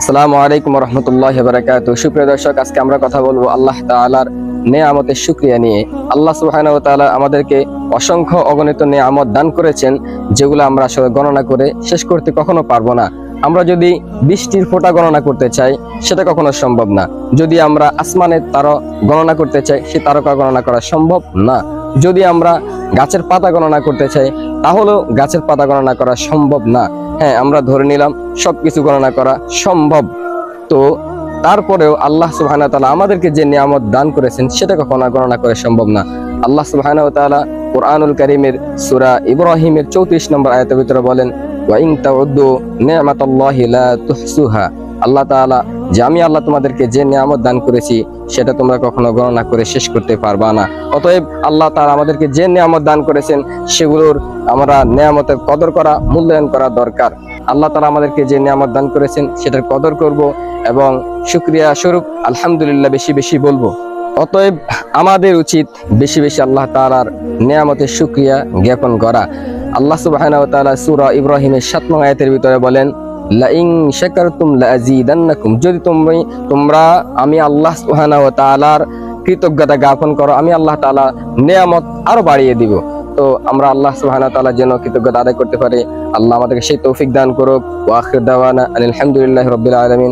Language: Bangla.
আসসালামু আলাইকুম রহমতুল্লাহ বারাকাতুহু। সুপ্রিয় দর্শক, আজকে আমরা কথা বলবো আল্লাহ তাআলার নেয়ামতের শুকরিয়া নিয়ে। আল্লাহ সুবহানাহু ওয়া তাআলা আমাদেরকে অসংখ্য অগণিত নেয়ামত দান করেছেন, যেগুলো আমরা আসলে গণনা করে শেষ করতে কখনো পারবো না। আমরা যদি বৃষ্টির ফোঁটা গণনা করতে চাই, সেটা কখনো সম্ভব না। যদি আমরা আসমানের তারা গণনা করতে চাই, সে তারকা গণনা করা সম্ভব না। যদি আমরা গাছের পাতা গণনা করতে চাই, তাহলেও গাছের পাতা গণনা করা সম্ভব না। হ্যাঁ, আমরা ধরে নিলাম সবকিছু গণনা করা সম্ভব, তো তারপরেও আল্লাহ সুবহানাহু ওয়া তাআলা আমাদেরকে যে নিয়ামত দান করেছেন, সেটা কখনো গণনা করা সম্ভব না। আল্লাহ সুবহানাহু ওয়া তাআলা কুরআনুল কারীমের সূরা ইব্রাহিমের 34 নম্বর আয়াতের ভিতরে বলেন, ওয়া ইন তাউদ্দু নি'মাতাল্লাহি লা তুহসুহা। আল্লাহ তাআলা যে আমি আল্লাহ তোমাদেরকে যে নিয়ামত দান করেছি, সেটা তোমরা কখনো গণনা করে শেষ করতে পারবা না। অতএব আল্লাহ তাআলা আমাদেরকে যে নিয়ামত দান করেছেন, সেগুলোর আমরা নিয়ামতের কদর করা, মূল্যায়ন করা দরকার। আল্লাহ তাআলা আমাদেরকে যে নিয়ামত দান করেছেন, সেটার কদর করব এবং শুকরিয়া স্বরূপ আলহামদুলিল্লাহ বেশি বেশি বলবো। অতএব আমাদের উচিত বেশি বেশি আল্লাহ তাআলার নিয়ামতের শুকরিয়া জ্ঞাপন করা। আল্লাহ সুবহানাহু ওয়া তাআলা সূরা ইব্রাহিমের 7 নং আয়াতের ভিতরে বলেন, লা ইন শাকারতুম লাযীদান্নাকুম। যদি তোমরা আমি আল্লাহ সুবহানাহু ওয়া তাআলার কৃতজ্ঞতা জ্ঞাপন করো, আমি আল্লাহ তাআলা নিয়ামত আরো বাড়িয়ে দিব। তো আমরা আল্লাহ সুবহানাহু ওয়া তাআলার জন্য কৃতজ্ঞতা আদায় করতে পারি। আল্লাহ আমাদেরকে সেই তৌফিক দান করুক। ওয়া আখির দাওয়ানা আলহামদুলিল্লাহি রাব্বিল আলামিন।